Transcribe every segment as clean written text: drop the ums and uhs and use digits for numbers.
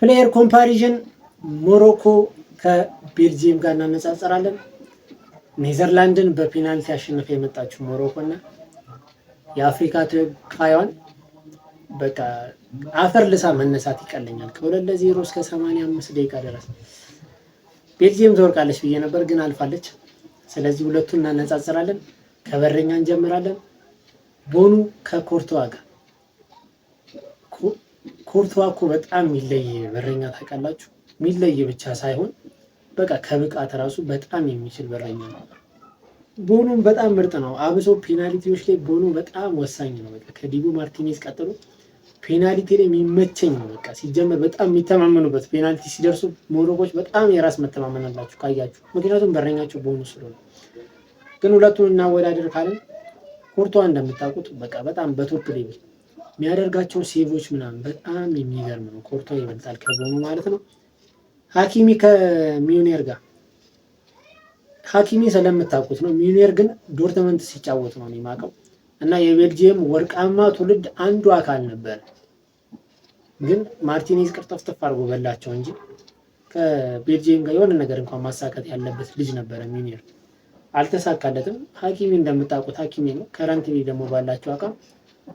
ፕሌየር ኮምፓሪዥን ሞሮኮ ከቤልጂየም ጋር እናነጻጽራለን። ኔዘርላንድን በፔናልቲ አሸንፋ የመጣችው ሞሮኮ እና የአፍሪካ ተወካዩን በቃ አፈር ልሳ መነሳት ይቀለኛል። ከ2-0 እስከ 85 ደቂቃ ድረስ ቤልጂየም ትወርቃለች ብዬ ነበር፣ ግን አልፋለች። ስለዚህ ሁለቱን እናነጻጽራለን። ከበረኛ እንጀምራለን። ቦኑ ከኮርቷ ጋር። ኮርቷ እኮ በጣም የሚለይ በረኛ ታውቃላችሁ። የሚለይ ብቻ ሳይሆን በቃ ከብቃት ራሱ በጣም የሚችል በረኛ ነው። ቦኑም በጣም ምርጥ ነው። አብሶ ፔናልቲዎች ላይ ቦኑ በጣም ወሳኝ ነው። በቃ ከዲቡ ማርቲኔዝ ቀጥሎ ፔናልቲ ላይ የሚመቸኝ ነው። በቃ ሲጀመር በጣም የሚተማመኑበት ፔናልቲ ሲደርሱ ሞሮኮች በጣም የራስ መተማመን አላችሁ ካያችሁ፣ ምክንያቱም በረኛቸው ቦኑ ስለሆነ። ግን ሁለቱን እናወዳደር ካለን ኮርቷ እንደምታውቁት በቃ በጣም በቶፕ ሌቭል የሚያደርጋቸው ሴቮች ምናምን በጣም የሚገርም ነው። ኮርቷ ይበልጣል ከቦኑ ማለት ነው። ሀኪሚ ከሚዩኔር ጋር። ሀኪሚ ስለምታውቁት ነው። ሚዩኔር ግን ዶርትመንት ሲጫወት ነው የማውቀው እና የቤልጂየም ወርቃማ ትውልድ አንዱ አካል ነበር። ግን ማርቲኔዝ ቅርጥፍጥፍ አድርጎ በላቸው እንጂ ከቤልጂየም ጋር የሆነ ነገር እንኳን ማሳካት ያለበት ልጅ ነበረ ሚዩኔር፣ አልተሳካለትም። ሀኪሚ እንደምታውቁት ሀኪሚ ነው። ከረንትሊ ደግሞ ባላቸው አቋም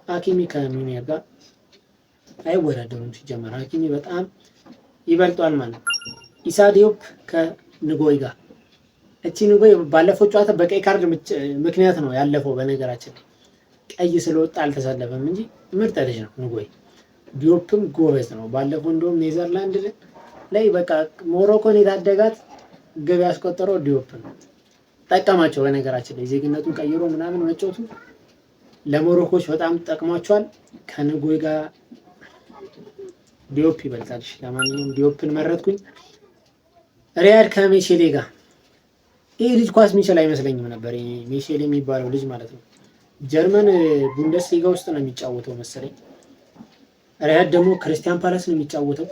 ሀኪሚ ከሚዩኔር ጋር አይወዳደሩም። ሲጀመር ሀኪሚ በጣም ይበልጧል ማለት ነው። ኢሳ ዲዮፕ ከንጎይ ጋር። እቺ ንጎይ ባለፈው ጨዋታ በቀይ ካርድ ምክንያት ነው ያለፈው። በነገራችን ላይ ቀይ ስለወጣ አልተሰለፈም እንጂ ምርጥ ልጅ ነው ንጎይ። ዲዮፕም ጎበዝ ነው። ባለፈው እንደውም ኔዘርላንድ ላይ በቃ ሞሮኮን የታደጋት ግብ ያስቆጠረው ዲዮፕ ነው። ጠቀማቸው። በነገራችን ላይ ዜግነቱን ቀይሮ ምናምን መጫወቱ ለሞሮኮች በጣም ጠቅሟቸዋል። ከንጎይ ጋር ዲዮፕ ይበልጣል። ለማንኛውም ዲዮፕን መረጥኩኝ። ሪያድ ከሜሼሌ ጋር። ይህ ልጅ ኳስ ሚችል አይመስለኝም ነበር፣ ሜሼሌ የሚባለው ልጅ ማለት ነው። ጀርመን ቡንደስሊጋ ውስጥ ነው የሚጫወተው መሰለኝ። ሪያድ ደግሞ ክርስቲያን ፓላስ ነው የሚጫወተው፣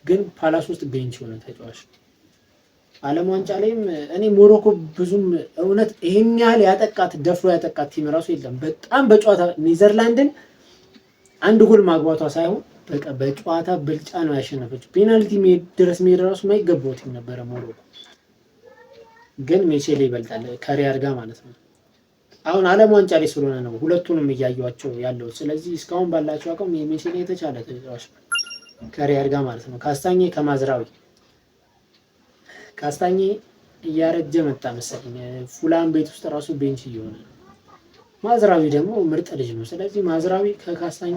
ግን ፓላስ ውስጥ ቤንች ሆነ ተጫዋች። ዓለም ዋንጫ ላይም እኔ ሞሮኮ ብዙም እውነት ይሄን ያህል ያጠቃት ደፍሮ ያጠቃት ቲም ራሱ የለም። በጣም በጨዋታ ኔዘርላንድን አንድ ጎል ማግባቷ ሳይሆን በቃ በጨዋታ ብልጫ ነው ያሸነፈችው። ፔናልቲ ድረስ መሄድ ራሱ ማይገባው ቲም ነበረ ሞሮኮ። ግን ሜሼሌ ይበልጣል ከሪያድ ጋር ማለት ነው። አሁን ዓለም ዋንጫ ላይ ስለሆነ ነው ሁለቱንም እያዩዋቸው ያለው። ስለዚህ እስካሁን ባላቸው አቋም የሜሼሌ የተሻለ ተጫዋች ከሪያድ ጋር ማለት ነው። ካስታኜ ከማዝራዊ። ካስታኜ እያረጀ መጣ መሰለኝ። ፉላን ቤት ውስጥ ራሱ ቤንች እየሆነ ነው። ማዝራዊ ደግሞ ምርጥ ልጅ ነው። ስለዚህ ማዝራዊ ከካስታኜ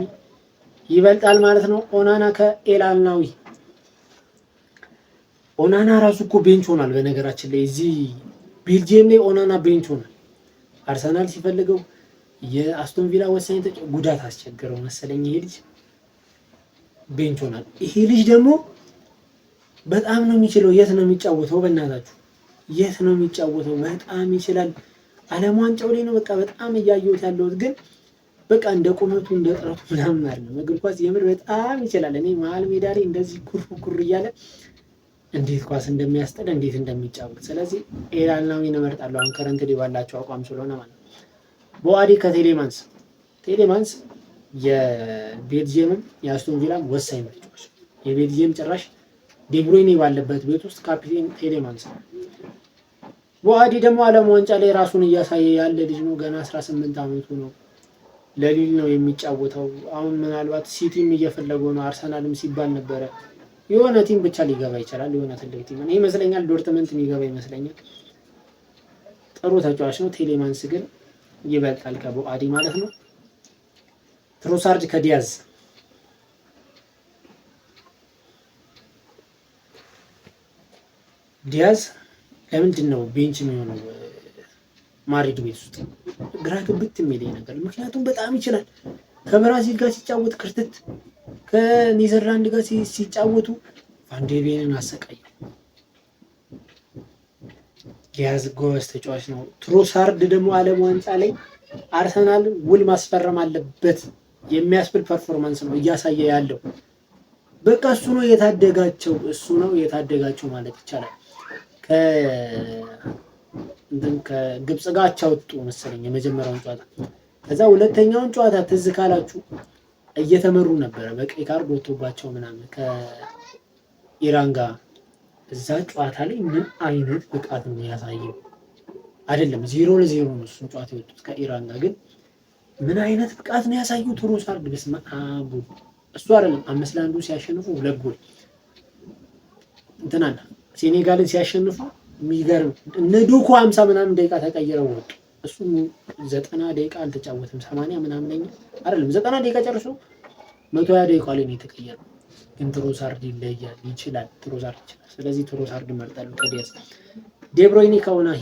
ይበልጣል ማለት ነው። ኦናና ከኤልአልናዊ። ኦናና ራሱ እኮ ቤንች ሆኗል። በነገራችን ላይ እዚህ ቤልጂየም ላይ ኦናና ቤንች ሆኗል። አርሰናል ሲፈልገው የአስቶን ቪላ ወሳኝ ጉዳት አስቸገረው መሰለኝ። ይሄ ልጅ ቤንች ሆኗል። ይሄ ልጅ ደግሞ በጣም ነው የሚችለው። የት ነው የሚጫወተው? በእናታችሁ የት ነው የሚጫወተው? በጣም ይችላል። ዓለም ዋንጫው ላይ ነው በቃ በጣም እያየሁት ያለሁት። ግን በቃ እንደ ቁመቱ እንደ ጥረቱ ምናምን አይደለም። እግር ኳስ የምር በጣም ይችላል። እኔ መሀል ሜዳ ላይ እንደዚህ ኩር እያለ እንዴት ኳስ እንደሚያስጥል እንዴት እንደሚጫወት። ስለዚህ ኤልአልናዊን እመርጣለሁ አሁን ከረንት ላይ ባላቸው አቋም ስለሆነ ማለት ነው። ቦአዲ ከቴሌማንስ። ቴሌማንስ የቤልጂየምም የአስቶን ቪላም ወሳኝ ተጫዋች። የቤልጂየም ጭራሽ ዴብሮይኔ ባለበት ቤት ውስጥ ካፒቴን ቴሌማንስ ነው። ቦአዲ ደግሞ ዓለም ዋንጫ ላይ ራሱን እያሳየ ያለ ልጅ ነው። ገና 18 ዓመቱ ነው። ለሊል ነው የሚጫወተው። አሁን ምናልባት ሲቲም እየፈለገው ነው፣ አርሰናልም ሲባል ነበረ። የሆነ ቲም ብቻ ሊገባ ይችላል። የሆነ ትልቅ ቲም እኔ ይመስለኛል ዶርትመንት ሊገባ ይመስለኛል። ጥሩ ተጫዋች ነው። ቴሌማንስ ግን ይበልጣል ከቦአዲ ማለት ነው። ትሮሳርድ ከዲያዝ። ዲያዝ ለምንድን ነው ቤንች የሚሆነው ማድሪድ ቤት ውስጥ? ግራ ግብት የሚለኝ ነገር፣ ምክንያቱም በጣም ይችላል። ከብራዚል ጋር ሲጫወት ክርትት፣ ከኔዘርላንድ ጋር ሲጫወቱ ቫንዴቬንን አሰቃየው። ዲያዝ ጎበዝ ተጫዋች ነው። ትሮሳርድ ደግሞ ዓለም ዋንጫ ላይ አርሰናል ውል ማስፈረም አለበት የሚያስብል ፐርፎርማንስ ነው እያሳየ ያለው። በቃ እሱ ነው የታደጋቸው ማለት ይቻላል። ከግብጽ ጋር አቻ ወጡ መሰለኝ የመጀመሪያውን ጨዋታ። ከዛ ሁለተኛውን ጨዋታ ትዝ ካላችሁ እየተመሩ ነበረ በቀይ ካርድ ወጥቶባቸው ምናምን ከኢራን ጋር እዛ ጨዋታ ላይ ምን አይነት ብቃት ነው ያሳየው? አይደለም 0-0 ነው እሱን ጨዋታ የወጡት ከኢራን ጋር፣ ግን ምን አይነት ብቃት ነው ያሳየው ትሮሳርድ። በስመ አብ እሱ አይደለም 5-1 ሲያሸንፉ 2 ጎል እንትናና ሴኔጋልን ሲያሸንፉ የሚገርም እነ ዶኩ 50 ምናምን ደቂቃ ተቀይረው ወጡ። እሱ 90 ደቂቃ አልተጫወተም 80 ምናምን አይደለም 90 ደቂቃ ጨርሶ 120 ደቂቃ ላይ ነው የተቀየረው። ግን ትሮሳርድ ይለያል፣ ይችላል፣ ትሮሳርድ ይችላል። ስለዚህ ትሮሳርድ እመርጣለሁ ከዲያስ። ዴብሮይኔ ከኡናሂ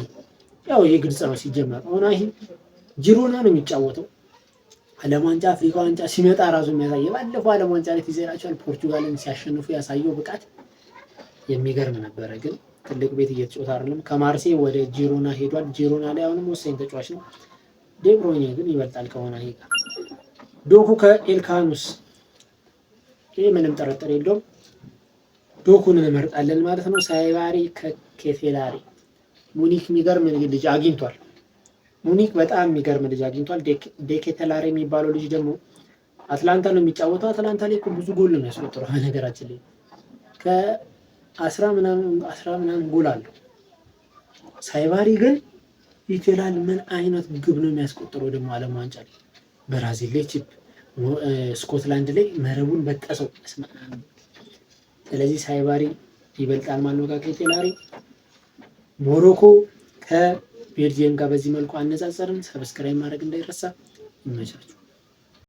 ያው ይሄ ግልጽ ነው ሲጀመር። ኡናሂ ጂሮና ነው የሚጫወተው። ዓለም ዋንጫ አፍሪካ ዋንጫ ሲመጣ ራሱ የሚያሳየው ባለፈው ዓለም ዋንጫ ላይ ትዘራቸዋል ፖርቹጋልን ሲያሸንፉ ያሳየው ብቃት የሚገርም ነበረ። ግን ትልቅ ቤት እየተጫወተ አይደለም። ከማርሴ ወደ ጂሮና ሄዷል። ጂሮና ላይ አሁንም ወሳኝ ተጫዋች ነው። ዴብሮይኔ ግን ይበልጣል ከኡናሂ ጋር። ዶኩ ከኤልካኑስ ይሄ ምንም ጥርጥር የለውም ዶኩን እንመርጣለን ማለት ነው። ሳይባሪ ከኬቴላሪ ሙኒክ የሚገርም ልጅ አግኝቷል። ሙኒክ በጣም የሚገርም ልጅ አግኝቷል። ዴኬተላሪ የሚባለው ልጅ ደግሞ አትላንታ ነው የሚጫወተው። አትላንታ ላይ ብዙ ጎል ነው የሚያስቆጥረው። በነገራችን ላይ ከ10 ምናምን ጎል አለው። ሳይባሪ ግን ይችላል። ምን አይነት ግብ ነው የሚያስቆጥረው ደግሞ ዓለም ዋንጫ ላይ ብራዚል ላይ ቺፕ ስኮትላንድ ላይ መረቡን በጠሰው። ስለዚህ ሳይባሪ ይበልጣል ማለት ነው ከኬቴላሪ። ሞሮኮ ከቤልጂየም ጋር በዚህ መልኩ አነጻጸርን። ሰብስክራይብ ማድረግ እንዳይረሳ። ይመቻችሁ።